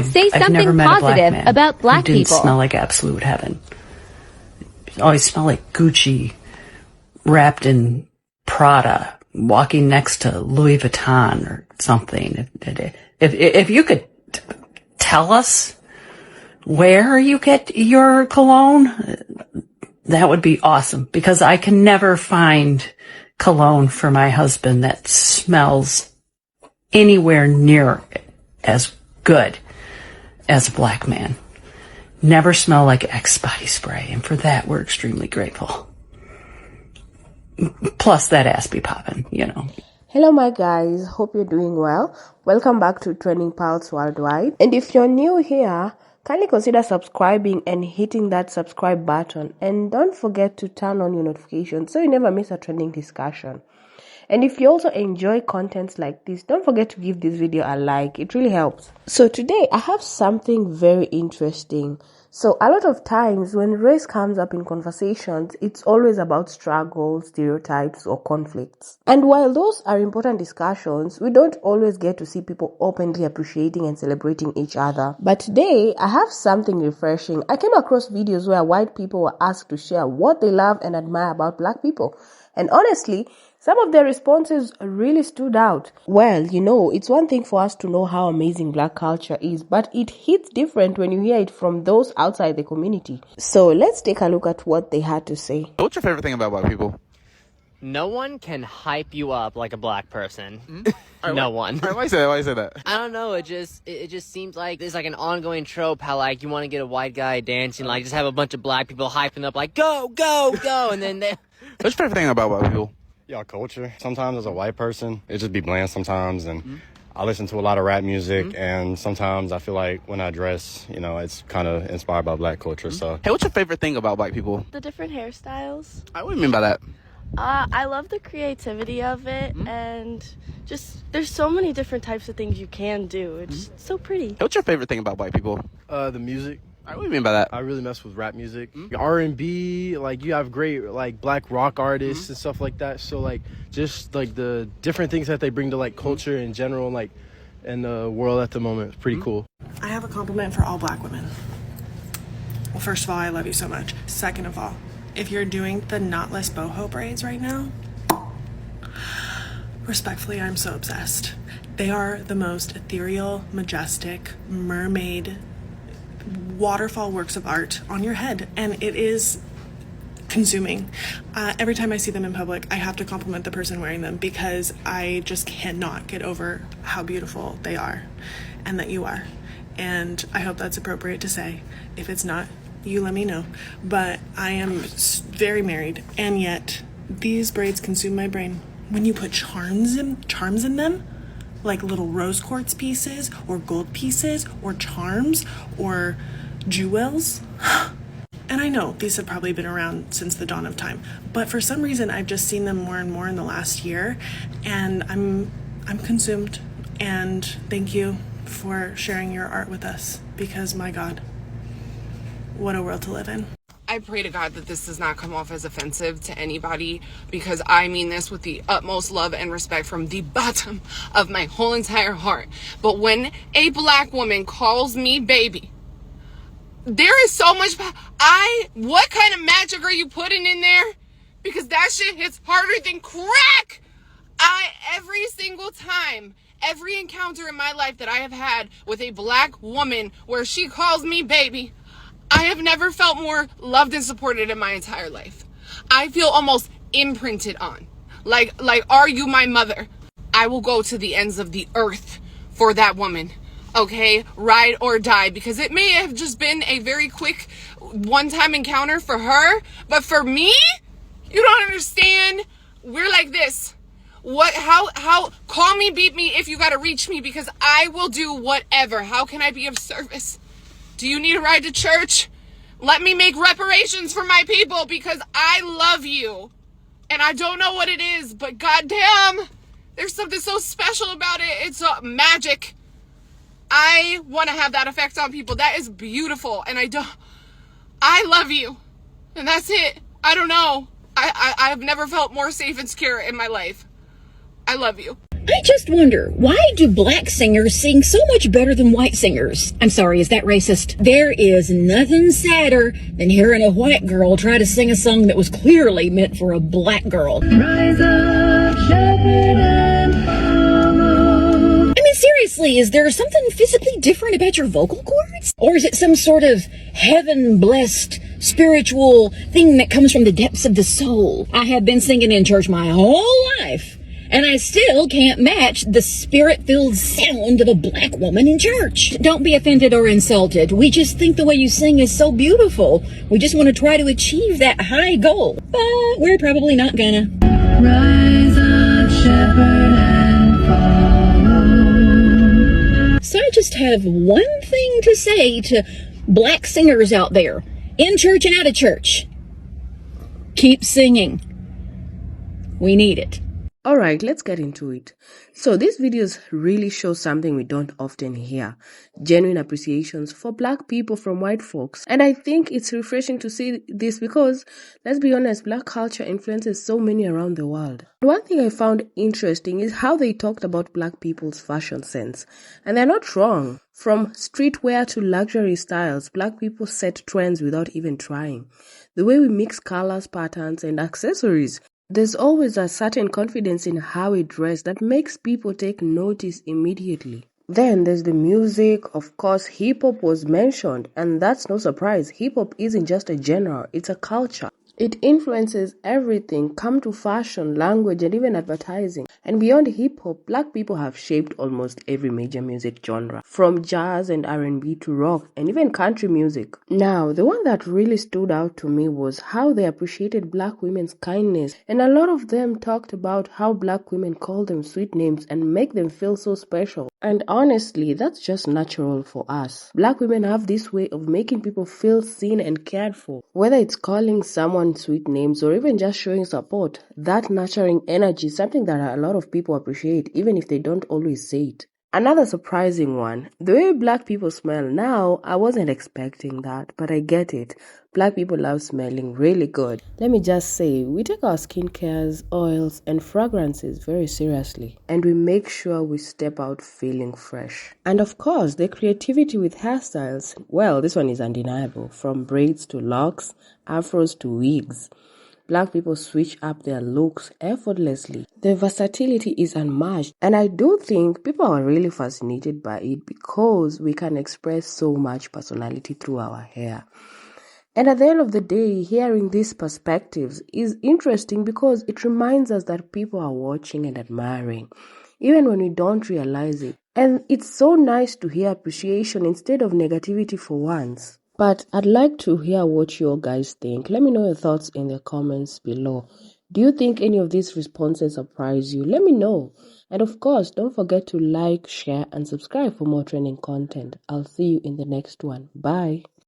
Say I've never something met a black positive man about black who didn't people. smell like absolute heaven. Always smell like Gucci, wrapped in Prada, walking next to Louis Vuitton or something. If you could tell us where you get your cologne, that would be awesome, because I can never find cologne for my husband that smells anywhere near as good as a black man. Never smell like Axe body spray, and for that we're extremely grateful. Plus that ass be poppin', you know. Hello my guys, hope you're doing well. Welcome back to Trending Pulse Worldwide. And if you're new here, kindly consider subscribing and hitting that subscribe button. And don't forget to turn on your notifications so you never miss a trending discussion. And if you also enjoy contents like this, don't forget to give this video a like. It really helps. So today I have something very interesting. So a lot of times when race comes up in conversations, it's always about struggles, stereotypes, or conflicts. And while those are important discussions, we don't always get to see people openly appreciating and celebrating each other. But today, I have something refreshing. I came across videos where white people were asked to share what they love and admire about black people. And honestly, some of their responses really stood out. Well, you know, it's one thing for us to know how amazing black culture is, but it hits different when you hear it from those outside the community. So let's take a look at what they had to say. What's your favorite thing about black people? No one can hype you up like a black person. Mm-hmm. No one. Why you say that? Why you say that? I don't know. It just seems like there's like an ongoing trope how like you want to get a white guy dancing, like just have a bunch of black people hyping up like go, go, go, and then they. What's your favorite thing about black people? Y'all culture. Sometimes as a white person, it just be bland sometimes, and I listen to a lot of rap music, and sometimes I feel like when I dress, you know, it's kind of inspired by black culture. So, Hey, what's your favorite thing about black people? The different hairstyles. What do you mean by that? I love the creativity of it, and just there's so many different types of things you can do. It's so pretty. Hey, what's your favorite thing about black people? The music. What do you mean by that? I really mess with rap music. R&B, like you have great like black rock artists and stuff like that. So like just like the different things that they bring to like culture in general, like in the world at the moment, it's pretty cool. I have a compliment for all black women. Well, first of all, I love you so much. Second of all, if you're doing the knotless boho braids right now, respectfully, I'm so obsessed. They are the most ethereal, majestic, mermaid, waterfall works of art on your head, and it is consuming. Every time I see them in public, I have to compliment the person wearing them because I just cannot get over how beautiful they are and that you are. And I hope that's appropriate to say. If it's not, you let me know. But I am very married, and yet these braids consume my brain. When you put charms in them, like little rose quartz pieces or gold pieces or charms or jewels. And I know these have probably been around since the dawn of time, but for some reason I've just seen them more and more in the last year, and I'm consumed. And thank you for sharing your art with us, because my God, what a world to live in. I pray to God that this does not come off as offensive to anybody, because I mean this with the utmost love and respect from the bottom of my whole entire heart. But when a black woman calls me baby, there is so much, what kind of magic are you putting in there? Because that shit hits harder than crack. Every single time, every encounter in my life that I have had with a black woman where she calls me baby, I have never felt more loved and supported in my entire life. I feel almost imprinted on. Like, are you my mother? I will go to the ends of the earth for that woman. Okay? Ride or die. Because it may have just been a very quick one-time encounter for her. But for me, you don't understand. We're like this. How, call me, beat me if you gotta reach me, because I will do whatever. How can I be of service? Do you need a ride to church? Let me make reparations for my people, because I love you. And I don't know what it is, but goddamn, there's something so special about it. It's magic. I want to have that effect on people. That is beautiful. And I love you. And that's it. I don't know. I've never felt more safe and secure in my life. I love you. I just wonder, why do black singers sing so much better than white singers? I'm sorry, is that racist? There is nothing sadder than hearing a white girl try to sing a song that was clearly meant for a black girl. Rise up, shepherd, and follow. I mean, seriously, is there something physically different about your vocal cords? Or is it some sort of heaven-blessed spiritual thing that comes from the depths of the soul? I have been singing in church my whole life, and I still can't match the spirit-filled sound of a black woman in church. Don't be offended or insulted. We just think the way you sing is so beautiful. We just want to try to achieve that high goal. But we're probably not gonna. Rise up, shepherd, and follow. So I just have one thing to say to black singers out there, in church and out of church. Keep singing. We need it. Alright, let's get into it. So these videos really show something we don't often hear. Genuine appreciations for black people from white folks. And I think it's refreshing to see this because, let's be honest, black culture influences so many around the world. One thing I found interesting is how they talked about black people's fashion sense. And they're not wrong. From streetwear to luxury styles, black people set trends without even trying. The way we mix colors, patterns, and accessories. There's always a certain confidence in how we dress that makes people take notice immediately. Then there's the music. Of course, hip-hop was mentioned, and that's no surprise. Hip-hop isn't just a genre, it's a culture. It influences everything, come to fashion, language, and even advertising. And beyond hip-hop, black people have shaped almost every major music genre, from jazz and R&B to rock, and even country music. Now, the one that really stood out to me was how they appreciated black women's kindness, and a lot of them talked about how black women call them sweet names and make them feel so special. And honestly, that's just natural for us. Black women have this way of making people feel seen and cared for. Whether it's calling someone sweet names or even just showing support, that nurturing energy is something that a lot of people appreciate, even if they don't always say it. Another surprising one, the way black people smell. Now, I wasn't expecting that, but I get it. Black people love smelling really good. Let me just say, we take our skincares, oils, and fragrances very seriously. And we make sure we step out feeling fresh. And of course, the creativity with hairstyles. Well, this one is undeniable. From braids to locks, afros to wigs. Black people switch up their looks effortlessly. The versatility is unmatched, and I do think people are really fascinated by it because we can express so much personality through our hair. And at the end of the day, hearing these perspectives is interesting because it reminds us that people are watching and admiring, even when we don't realize it. And it's so nice to hear appreciation instead of negativity for once. But I'd like to hear what you guys think. Let me know your thoughts in the comments below. Do you think any of these responses surprise you? Let me know. And of course, don't forget to like, share, and subscribe for more trending content. I'll see you in the next one. Bye.